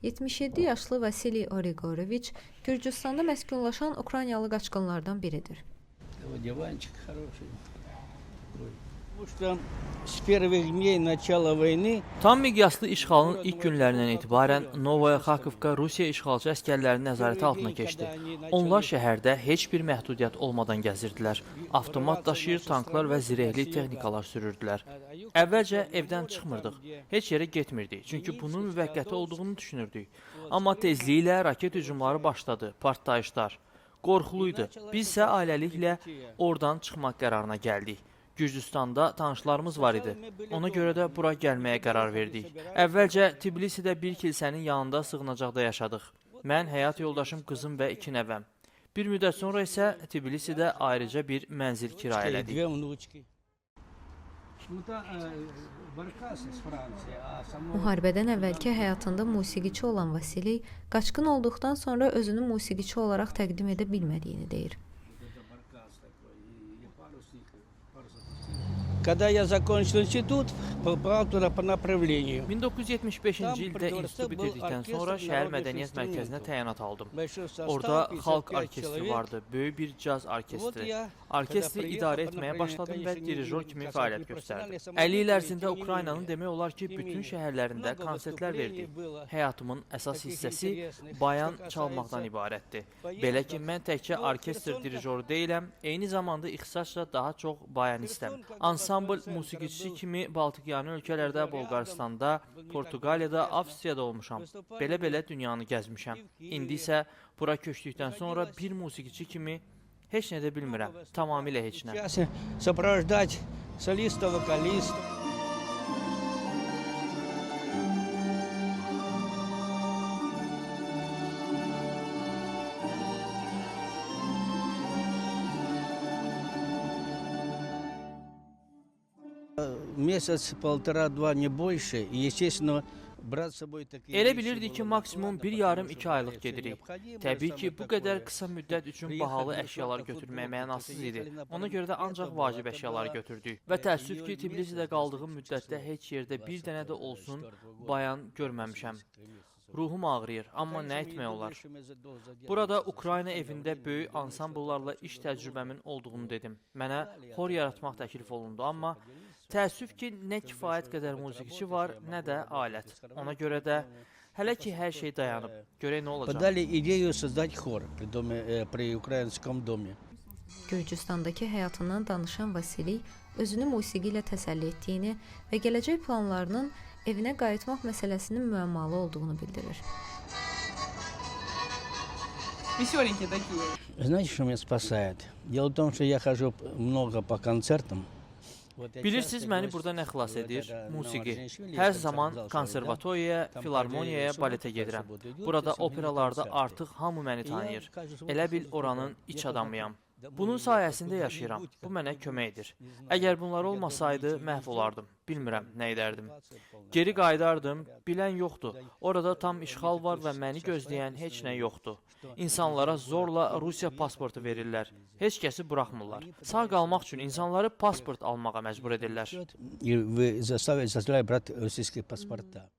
77 yaşlı Vasiliy Origoroviç Gürcüstanda məskunlaşan Ukraynalı qaçqınlardan biridir. Диванчик хороший. Потому что с первых дней начала войны Tam miqyaslı işğalın ilk günlərindən etibarən Novaya Xarkovka Rusiya işğalçı əsgərlərinin nəzarəti altına keçdi. Onlar şəhərdə heç bir məhdudiyyət olmadan gəzirdilər. Avtomat daşıyır, tanklar və zirehli texnikalar sürürdülər. Əvvəlcə evdən çıxmırdıq, heç yerə getmirdik, çünki bunun müvəqqəti olduğunu düşünürdük. Amma tezliklə raket hücumları başladı, partlayışlar. Qorxuluydu. Biz isə ailəliklə oradan çıxmaq qərarına gəldik. Gürcüstanda tanışlarımız var idi. Ona görə də bura gəlməyə qərar verdik. Əvvəlcə Tbilisidə bir kilsənin yanında sığınacaqda yaşadıq. Mən, həyat yoldaşım, qızım və 2 nəvəm. Bir müddət sonra isə Tbilisidə ayrıca bir mənzil kirayələdik. две внучки. Почему-то баркасы с Франции, а само Müharibədən əvvəlki həyatında musiqiçi olan Vasiliy, qaçqın olduqdan sonra özünü musiqiçi olaraq təqdim edə bilmədiyini deyir. баркас такой и парусник. Когда я закончил институт, попал туда по направлению. 1975-ci ildə institutu bitirdikdən sonra şəhər mədəniyyət mərkəzinə təyinat aldım. Orada xalq orkestri vardı, böyük bir caz orkestri. Orkestri idarə etməyə başladım və dirijor kimi fəaliyyət göstərdim. 50 il ərzində Ukraynanın demək olar ki, bütün şəhərlərində konsertlər verdik. Həyatımın əsas hissəsi bayan çalmaqdan ibarətdir. Belə ki, mən təkcə orkestr dirijoru deyiləm, eyni zamanda ixtisasla daha çox bayanistəm. Ansambl musiqiçisi kimi Baltikyanı ölkələrdə, Bolqarıstanda, Portuqaliyada, Avstriyada olmuşam. Belə-belə dünyanı gəzmişəm. İndi isə bura köçdükdən sonra bir musiqiçi kimi heç nə də bilmirəm. Tamamilə heç nə. Сейчас сопровождать солиста, вокалиста. Месяц, полтора-два, не больше. И, естественно, брать с собой такие Elə вещи bilirdik ki, было maksimum многовато, bir потому yarım что 2 aylıq конечно, gedirik. необходимо, Təbii ki, самое bu qədər такое. qısa müddət üçün bahalı əşyalar götürmək mənasız idi. Ona görə də ancaq vacib əşyaları götürdük. Və təəssüf ki, Tbilisidə qaldığım müddətdə heç yerdə bir dənə də olsun bayan görməmişəm. Ruhum ağrıyır, amma nə etmək olar? Burada Ukrayna evində böyük ansambllarla iş təcrübəmin olduğunu dedim. Mənə xor yaratmaq təklif olundu, amma təəssüf ki, nə kifayət qədər musiqiçi var, nə də alət. Ona görə də hələ ki, hər şey dayanıb. Görək nə olacaq? Подали идею создать хор при украинском доме. Gürcüstandakı həyatından danışan Vasiliy, özünü musiqi ilə təsəlli etdiyini və gələcək planlarının evinə qayıtmaq məsələsinin müəmmalı olduğunu bildirir. Веселенькие такие. Знаете, что меня спасает? Дело в том, что я хожу много по концертам. Bilirsiniz, məni burada nə xilas edir? Musiqi. Hər zaman konservatoriyaya, filarmoniyaya, baletə gedirəm. Burada operalarda artıq hamı məni tanıyır. Elə bil oranın iç adamıyam. Bunun sayəsində yaşayıram. Bu mənə kömək edir. Əgər bunlar olmasaydı, məhv olardım. Bilmirəm, nə edərdim. Geri qayıdardım, bilən yoxdur. Orada tam işğal var və məni gözləyən heç nə yoxdur. İnsanlara zorla Rusiya pasportu verirlər. Heç kəsi buraxmırlar. Sağ qalmaq üçün insanları pasport almağa məcbur edirlər. И вы заставляете брать российские паспорта.